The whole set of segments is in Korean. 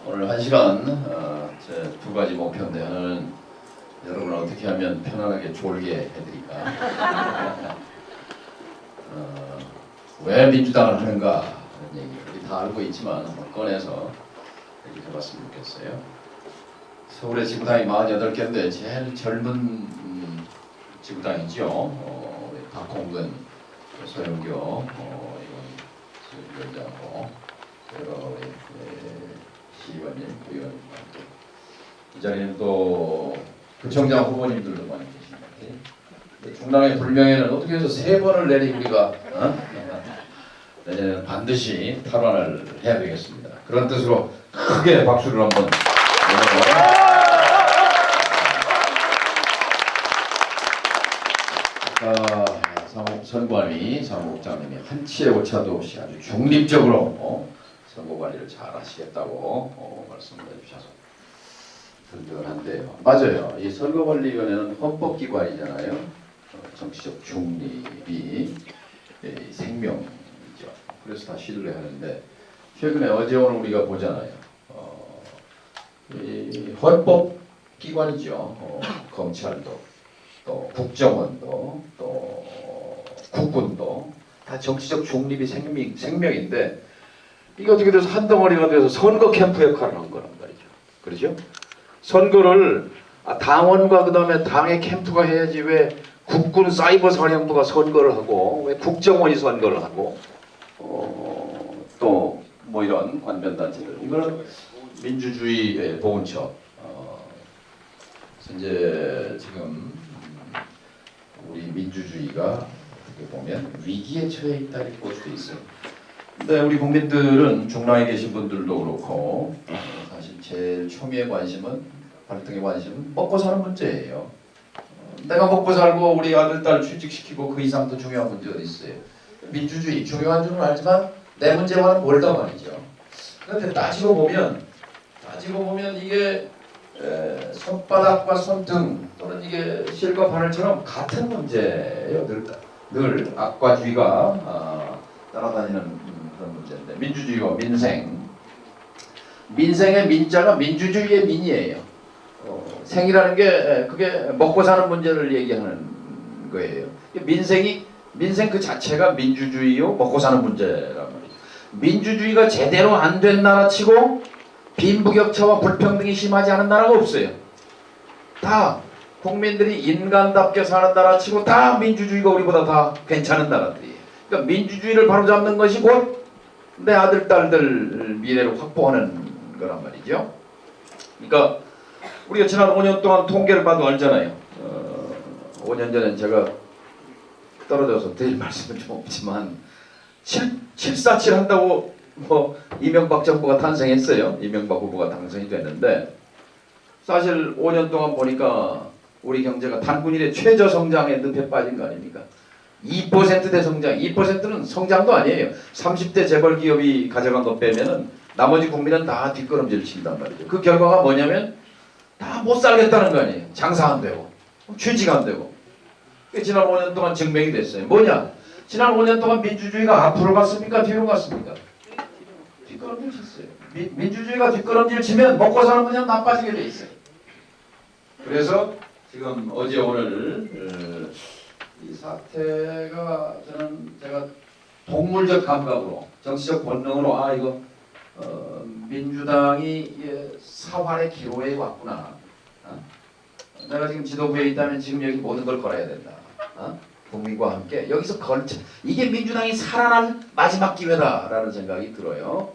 오늘 1시간 제 두 가지 목표인데 하나는 여러분을 어떻게 하면 편안하게 졸게 해드릴까. 왜 민주당을 하는가 하는 얘기 우리 다 알고 있지만 한번 꺼내서 얘기 해봤으면 좋겠어요. 서울의 지구당이 48개인데 제일 젊은 지구당이죠. 박홍근, 소영교, 이건 위원장하고 여러 시의원님, 의원님 이 자리에는 또 구청장 후보님들도 많이 계십니다. 중랑의 불명예는 어떻게 해서 3번을 내리 우리가 내년에는 반드시 탈환을 해야 되겠습니다. 그런 뜻으로 크게 박수를 한번 선관위 사무국장님이 한치의 오차도 없이 아주 중립적으로 선거관리를 잘 하시겠다고 말씀을 해주셔서 든든한데요. 맞아요. 이 선거관리위원회는 헌법기관이잖아요. 정치적 중립이 생명이죠. 그래서 다 신뢰하는데 최근에 어제 오늘 우리가 보잖아요. 이 헌법기관이죠. 검찰도 또 국정원도 또 국군도 다 정치적 중립이 생명인데 이게 어떻게 돼서 한 덩어리가 돼서 선거 캠프 역할을 한 거란 말이죠. 그렇죠? 선거를 당원과 그 다음에 당의 캠프가 해야지 왜 국군 사이버 사령부가 선거를 하고 왜 국정원이 선거를 하고 또 뭐 이런 관변단체들 이거는 민주주의의 보훈처 이제 지금 우리 민주주의가 어떻게 보면 위기에 처해 있다 이렇게 볼 수도 있어요. 근데 우리 국민들은 중랑에 계신 분들도 그렇고 사실 제일 초미의 관심은 발등의 관심은 먹고 사는 문제예요. 내가 먹고 살고 우리 아들 딸 취직시키고 그 이상 더 중요한 문제 어디 있어요. 민주주의 중요한 줄은 알지만 내 문제와는 멀다 말이죠. 그런데 따지고 보면 이게 손바닥과 손등 또는 이게 실과 바늘처럼 같은 문제예요. 늘 악과 뒤가 따라다니는 그런 문제인데 민주주의와 민생의 민자가 민주주의의 민이에요. 생이라는 게 그게 먹고 사는 문제를 얘기하는 거예요. 민생 그 자체가 민주주의요 먹고 사는 문제란 말이죠. 민주주의가 제대로 안 된 나라치고 빈부격차와 불평등이 심하지 않은 나라가 없어요. 다 국민들이 인간답게 사는 나라치고 다 민주주의가 우리보다 다 괜찮은 나라들이에요. 그러니까 민주주의를 바로잡는 것이 곧 내 아들 딸들 미래를 확보하는 거란 말이죠. 그러니까 우리가 지난 5년 동안 통계를 봐도 알잖아요. 5년 전엔 제가 떨어져서 드릴 말씀은 좀 없지만 747 한다고 뭐 이명박 정부가 탄생했어요. 이명박 후보가 당선이 됐는데 사실 5년 동안 보니까 우리 경제가 단군 이래 최저 성장의 늪에 빠진 거 아닙니까? 2%대 성장, 2%는 성장도 아니에요. 30대 재벌 기업이 가져간 거 빼면은 나머지 국민은 다 뒷걸음질 친단 말이죠. 그 결과가 뭐냐면 다 못 살겠다는 거 아니에요. 장사 안 되고 취직 안 되고. 지난 5년 동안 증명이 됐어요. 뭐냐? 지난 5년 동안 민주주의가 앞으로 갔습니까? 뒤로 갔습니까? 뒷걸음질 쳤어요. 민주주의가 뒷걸음질 치면 먹고 사는 분야는 나빠지게 돼 있어요. 그래서 지금 어제 오늘 이 사태가 제가 동물적 감각으로 정치적 본능으로 이거 민주당이 사활의 기로에 왔구나. 내가 지금 지도부에 있다면 지금 여기 모든 걸 걸어야 된다. 국민과 함께 여기서 이게 민주당이 살아날 마지막 기회다라는 생각이 들어요.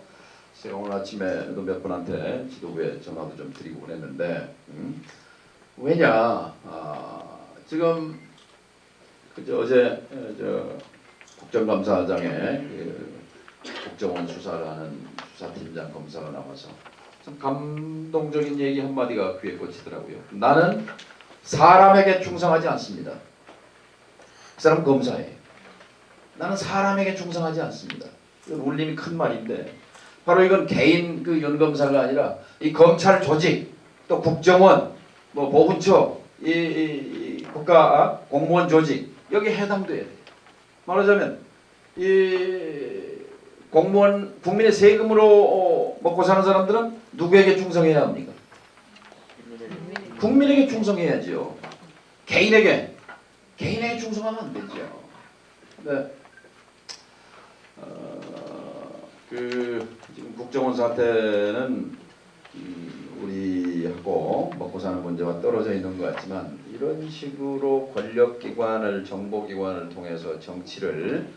그래서 오늘 아침에도 몇 분한테 지도부에 전화도 좀 드리고 그랬는데 왜냐 지금 어제 국정감사장에 국정원 수사를 하는 수사팀장 검사가 나와서 참 감동적인 얘기 한마디가 귀에 꽂히더라고요. 나는 사람에게 충성하지 않습니다. 그 사람 검사예요. 나는 사람에게 충성하지 않습니다. 이건 울림이 큰 말인데 바로 이건 개인 그 윤 검사가 아니라 이 검찰 조직 또 국정원 뭐 보훈처 이 국가 공무원 조직 여기 해당돼야 돼요. 말하자면 이 공무원 국민의 세금으로 먹고 사는 사람들은 누구에게 충성해야 합니까? 국민에게 충성해야죠. 개인에게 충성하면 안 되죠. 네. 지금 국정원 사태는 우리하고 먹고 사는 문제와 떨어져 있는 것 같지만 이런 식으로 권력기관을 정보기관을 통해서 정치를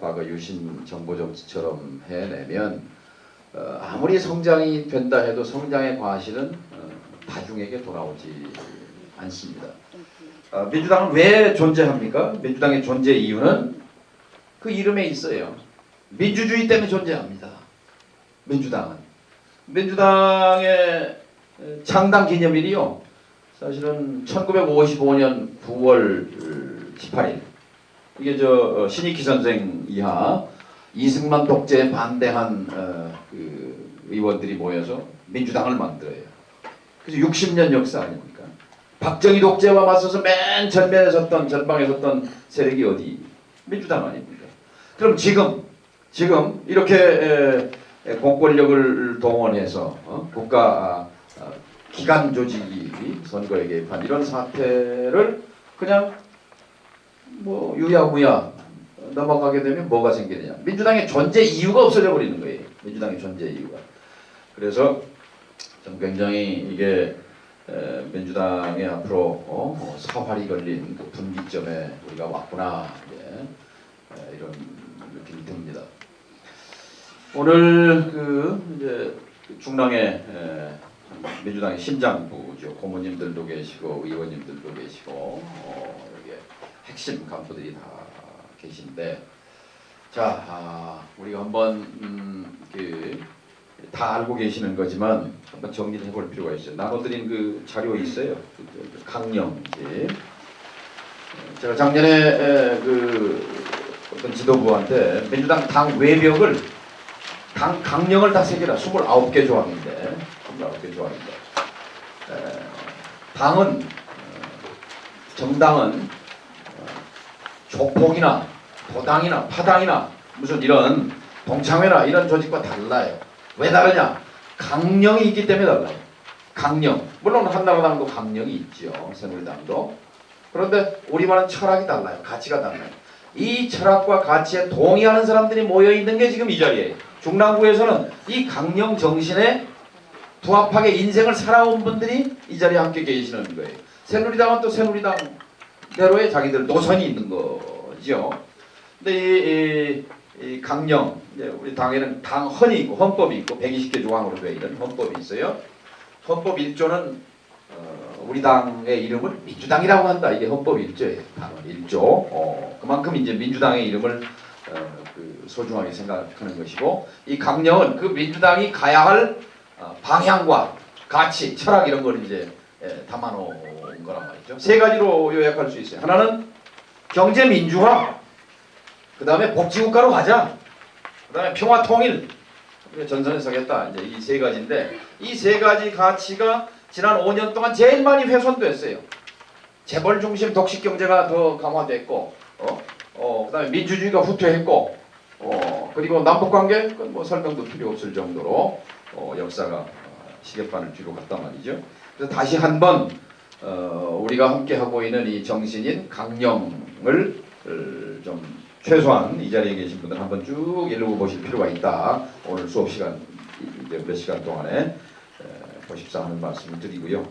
과거 유신 정보 정치처럼 해내면 아무리 성장이 된다 해도 성장의 과실은 다중에게 돌아오지 않습니다. 민주당은 왜 존재합니까? 민주당의 존재 이유는 그 이름에 있어요. 민주주의 때문에 존재합니다. 민주당의 창당 기념일이요. 사실은 1955년 9월 18일. 이게 신익희 선생 이하 이승만 독재에 반대한 그 의원들이 모여서 민주당을 만들어요. 그래서 60년 역사 아닙니까? 박정희 독재와 맞서서 맨 전방에 섰던 세력이 어디? 민주당 아닙니까? 그럼 지금 이렇게 공권력을 동원해서 국가 기관 조직이 선거에 개입한 이런 사태를 그냥 뭐 유야무야 넘어가게 되면 뭐가 생기느냐? 민주당의 존재 이유가 없어져 버리는 거예요. 민주당의 존재 이유가. 그래서 좀 굉장히 이게 민주당의 앞으로 사활이 걸린 그 분기점에 우리가 왔구나 이런 느낌이 듭니다. 오늘 이제 중랑의 민주당의 심장부죠. 고모님들도 계시고 의원님들도 계시고 여기 핵심 간부들이 다 계신데, 자 우리가 한번 다 알고 계시는 거지만 한번 정리를 해볼 필요가 있어요. 나눠드린 그 자료 있어요. 강령지. 제가 작년에 어떤 지도부한테 민주당 당 외벽을 강령을 다 새겨라. 29개 조항인데 29개 조항인데 당은 정당은 조폭이나 도당이나 파당이나 무슨 이런 동창회나 이런 조직과 달라요. 왜 다르냐? 강령이 있기 때문에 달라요. 강령. 물론 한나라당도 강령이 있죠. 새누리당도. 그런데 우리와는 철학이 달라요. 가치가 달라요. 이 철학과 가치에 동의하는 사람들이 모여있는 게 지금 이 자리예요. 중랑구에서는 이 강령 정신에 부합하게 인생을 살아온 분들이 이 자리에 함께 계시는 거예요. 새누리당은 또 새누리당대로의 자기들 노선이 있는 거죠. 근데 이 강령, 우리 당에는 당헌이 있고 헌법이 있고 120개 조항으로 되어 있는 헌법이 있어요. 헌법 1조는 우리 당의 이름을 민주당이라고 한다. 이게 헌법 1조예요. 당헌 1조. 그만큼 이제 민주당의 이름을 소중하게 생각하는 것이고, 이 강령은 그 민주당이 가야 할 방향과 가치, 철학 이런 걸 이제 담아놓은 거란 말이죠. 세 가지로 요약할 수 있어요. 하나는 경제 민주화, 그 다음에 복지국가로 가자, 그 다음에 평화 통일, 전선에 서겠다. 이제 이 세 가지인데, 이 세 가지 가치가 지난 5년 동안 제일 많이 훼손됐어요. 재벌 중심 독식 경제가 더 강화됐고, 그 다음에 민주주의가 후퇴했고, 그리고 남북관계 뭐 설명도 필요 없을 정도로 역사가 시계반을 뒤로 갔단 말이죠. 그래서 다시 한번 우리가 함께 하고 있는 이 정신인 강령을 좀 최소한 이 자리에 계신 분들 한번 쭉 읽어보실 필요가 있다. 오늘 수업 시간 이제 몇 시간 동안에 보십사 하는 말씀을 드리고요.